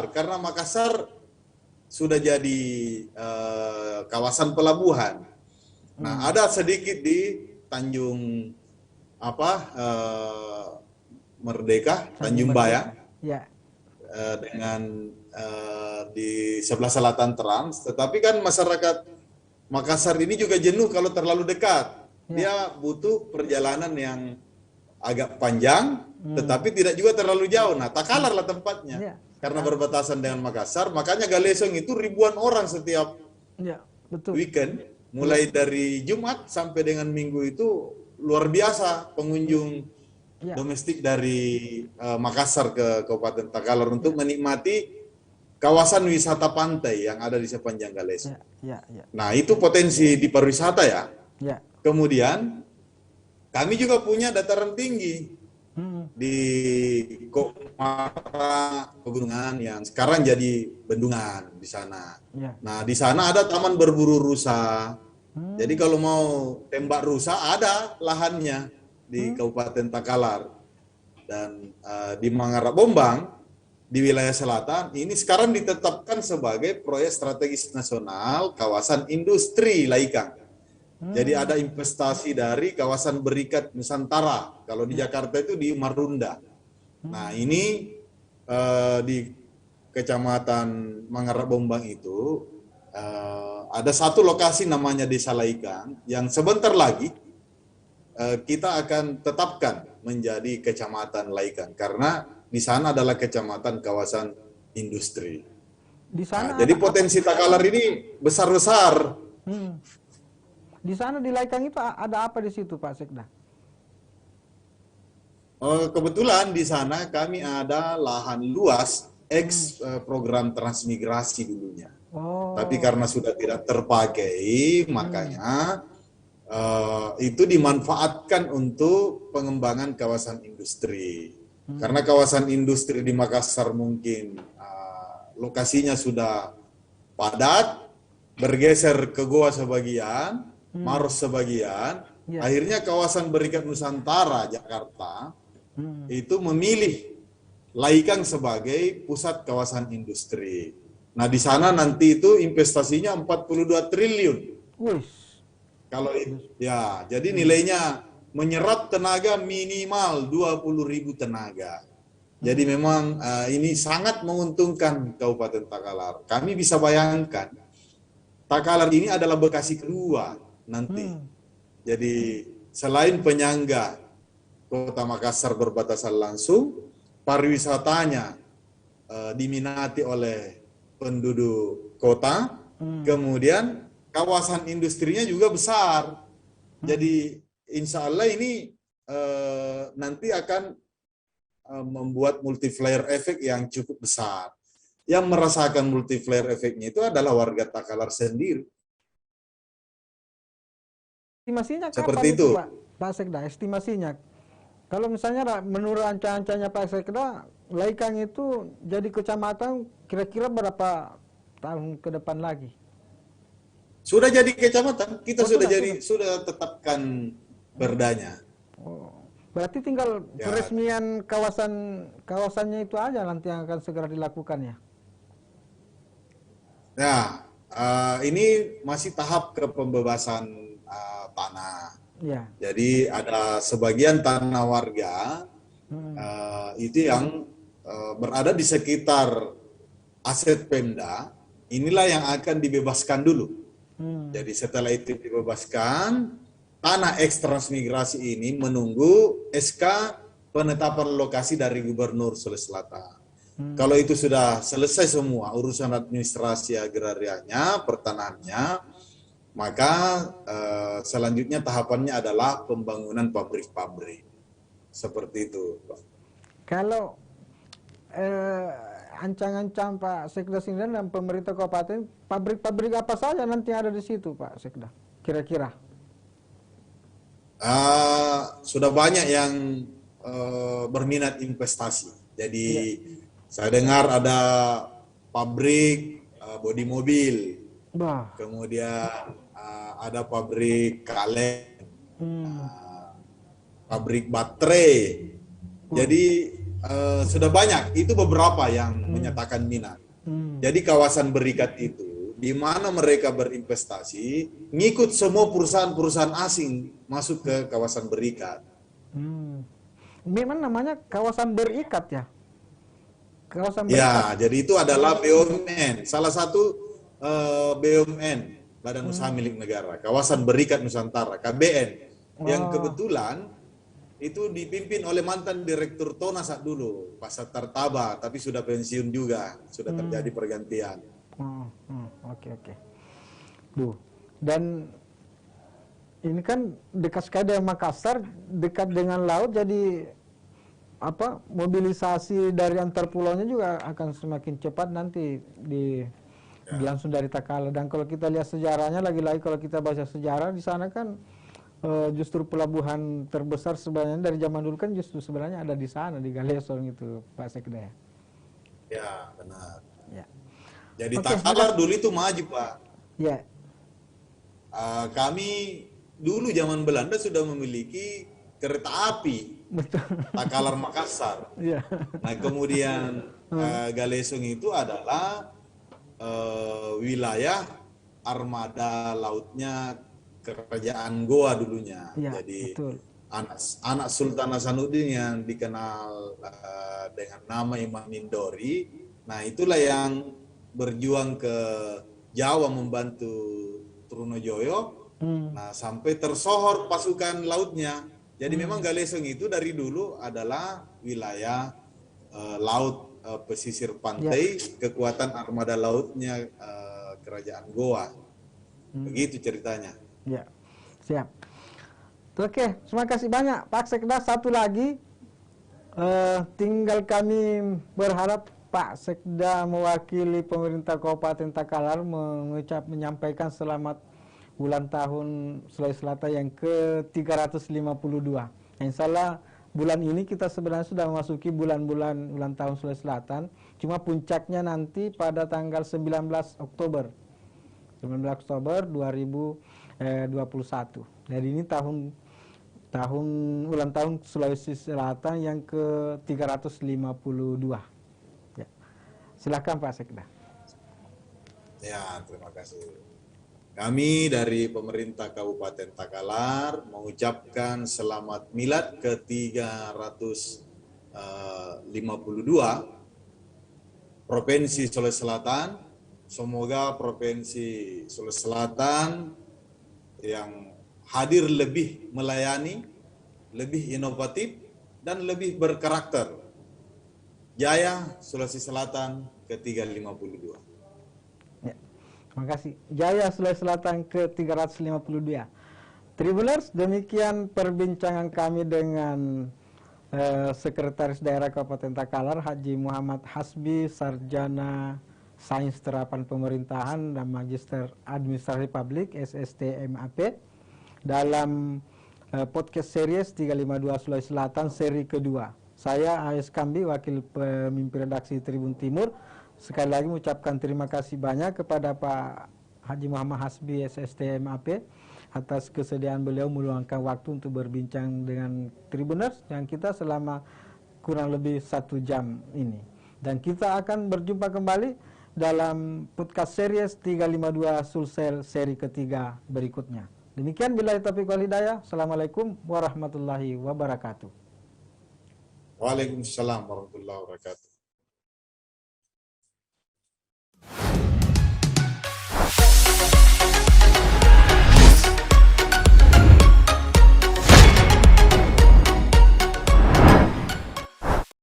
Takalar, karena Makassar sudah jadi kawasan pelabuhan. Nah, ada sedikit di Tanjung Merdeka, Tanjung Bayang, Ya. dengan di sebelah selatan Trans. Tetapi kan masyarakat Makassar ini juga jenuh kalau terlalu dekat. Dia butuh perjalanan yang agak panjang, tetapi tidak juga terlalu jauh. Nah, Takalar lah tempatnya. Karena berbatasan dengan Makassar, makanya Galesong itu ribuan orang setiap weekend, mulai dari Jumat sampai dengan Minggu itu luar biasa pengunjung domestik dari Makassar ke Kabupaten Takalar untuk menikmati kawasan wisata pantai yang ada di sepanjang Galesong. Nah, itu potensi di pariwisata ya. Kemudian kami juga punya dataran tinggi di Komara Pegunungan yang sekarang jadi bendungan di sana. Nah, di sana ada taman berburu rusa. Jadi kalau mau tembak rusa ada lahannya di Kabupaten Takalar. Dan di Mangarabombang di wilayah selatan ini sekarang ditetapkan sebagai proyek strategis nasional kawasan industri Laikang. Jadi ada investasi dari kawasan berikat Nusantara. Kalau di Jakarta itu di Marunda. Nah, ini di Kecamatan Mangarabombang itu ada satu lokasi namanya Desa Laikang yang sebentar lagi kita akan tetapkan menjadi Kecamatan Laikang karena di sana adalah kecamatan kawasan industri. Di sana jadi potensi Takalar ini besar-besar. Di sana di Laikang itu ada apa di situ, Pak Sekda? Kebetulan di sana kami ada lahan luas program transmigrasi dulunya. Tapi karena sudah tidak terpakai, makanya itu dimanfaatkan untuk pengembangan kawasan industri. Karena kawasan industri di Makassar mungkin lokasinya sudah padat, bergeser ke Goa sebagian, Maros sebagian, akhirnya kawasan berikat Nusantara Jakarta itu memilih Laikang sebagai pusat kawasan industri. Nah, di sana nanti itu investasinya 42 triliun. Kalau ya, jadi nilainya menyerap tenaga minimal 20.000 tenaga. Jadi memang ini sangat menguntungkan Kabupaten Takalar. Kami bisa bayangkan Takalar ini adalah Bekasi kedua nanti. Jadi selain penyangga Kota Makassar berbatasan langsung, pariwisatanya diminati oleh penduduk kota, kemudian kawasan industrinya juga besar. Jadi insya Allah ini nanti akan membuat multiplier efek yang cukup besar. Yang merasakan multiplier efeknya itu adalah warga Takalar sendiri. Estimasinya Seperti kapan itu, Pak Sekda? Estimasinya, kalau misalnya menurut anca-ancanya Pak Sekda, Laikang itu jadi kecamatan kira-kira berapa tahun ke depan lagi? Sudah jadi kecamatan, kita sudah tetapkan perdanya. Berarti tinggal peresmian kawasannya itu aja nanti yang akan segera dilakukan ya? Nah, ini masih tahap kepembebasan tanah. Jadi ada sebagian tanah warga itu yang berada di sekitar aset Pemda, inilah yang akan dibebaskan dulu. Jadi setelah itu dibebaskan, tanah eks-transmigrasi ini menunggu SK penetapan lokasi dari Gubernur Sulawesi Selatan. Kalau itu sudah selesai semua urusan administrasi agrarianya, pertanahannya, maka selanjutnya tahapannya adalah pembangunan pabrik-pabrik. Seperti itu, Pak. Kalau ancang-ancang Pak Sekda Sindang dan pemerintah kabupaten, pabrik-pabrik apa saja nanti ada di situ Pak Sekda? Kira-kira? Sudah banyak yang berminat investasi. Jadi saya dengar ada pabrik bodi mobil, kemudian ada pabrik kaleng, pabrik baterai. Jadi sudah banyak, itu beberapa yang menyatakan minat. Jadi kawasan berikat itu, di mana mereka berinvestasi, ngikut semua perusahaan-perusahaan asing masuk ke kawasan berikat. Memang namanya kawasan berikat ya? Kawasan berikat? Ya, jadi itu adalah BUMN, salah satu BUMN, Badan Usaha Milik Negara, Kawasan Berikat Nusantara, KBN, yang kebetulan itu dipimpin oleh mantan Direktur Tona saat dulu, Pak Sattar Taba, tapi sudah pensiun juga, sudah terjadi pergantian. Oke. Duh, dan ini kan dekat sekali dengan Makassar, dekat dengan laut, jadi apa mobilisasi dari antar pulaunya juga akan semakin cepat nanti langsung dari Takalar. Dan kalau kita lihat sejarahnya, lagi-lagi kalau kita baca sejarah di sana kan justru pelabuhan terbesar sebenarnya dari zaman dulu kan justru sebenarnya ada di sana, di Galesong itu, Pak Sekda. Ya, benar. Ya. Jadi Takalar dulu itu maju, Pak. Ya. Kami dulu zaman Belanda sudah memiliki kereta api. Betul. Takalar Makassar. Ya. Nah, kemudian Galesong itu adalah wilayah armada lautnya Kerajaan Goa dulunya. Ya, jadi betul. anak Sultan Hasanuddin yang dikenal dengan nama Imam Nindori. Nah, itulah yang berjuang ke Jawa membantu Trunojoyo. Nah, sampai tersohor pasukan lautnya. Jadi memang Galesong itu dari dulu adalah wilayah laut pesisir pantai, kekuatan armada lautnya Kerajaan Goa. Begitu ceritanya. Ya, siap. Oke, terima kasih banyak Pak Sekda. Satu lagi, tinggal kami berharap Pak Sekda mewakili pemerintah Kabupaten Takalar menyampaikan selamat ulang tahun Sulawesi Selatan yang ke-352. Insya Allah bulan ini kita sebenarnya sudah memasuki bulan-bulan ulang tahun Sulawesi Selatan. Cuma puncaknya nanti pada tanggal 19 Oktober 2021. Jadi ini tahun ulang tahun Sulawesi Selatan yang ke-352. Ya. Silakan Pak Sekda. Ya, terima kasih. Kami dari pemerintah Kabupaten Takalar mengucapkan selamat milad ke-352 Provinsi Sulawesi Selatan. Semoga Provinsi Sulawesi Selatan yang hadir lebih melayani, lebih inovatif, dan lebih berkarakter. Jaya Sulawesi Selatan ke-352. Ya, terima kasih. Jaya Sulawesi Selatan ke-352. Tribuners, demikian perbincangan kami dengan Sekretaris Daerah Kabupaten Takalar, Haji Muhammad Hasbi, Sarjana Sains Terapan Pemerintahan dan Magister Administrasi Publik SST MAP dalam podcast series 352 Sulawesi Selatan seri kedua. Saya AS Kambi, wakil pemimpin redaksi Tribun Timur. Sekali lagi mengucapkan terima kasih banyak kepada Pak Haji Muhammad Hasbi SST MAP atas kesediaan beliau meluangkan waktu untuk berbincang dengan Tribuners yang kita selama kurang lebih 1 jam ini. Dan kita akan berjumpa kembali dalam podcast series 352 Sulsel seri ketiga berikutnya. Demikian billahi taufiq wal hidayah. Assalamualaikum warahmatullahi wabarakatuh. Waalaikumsalam warahmatullahi wabarakatuh.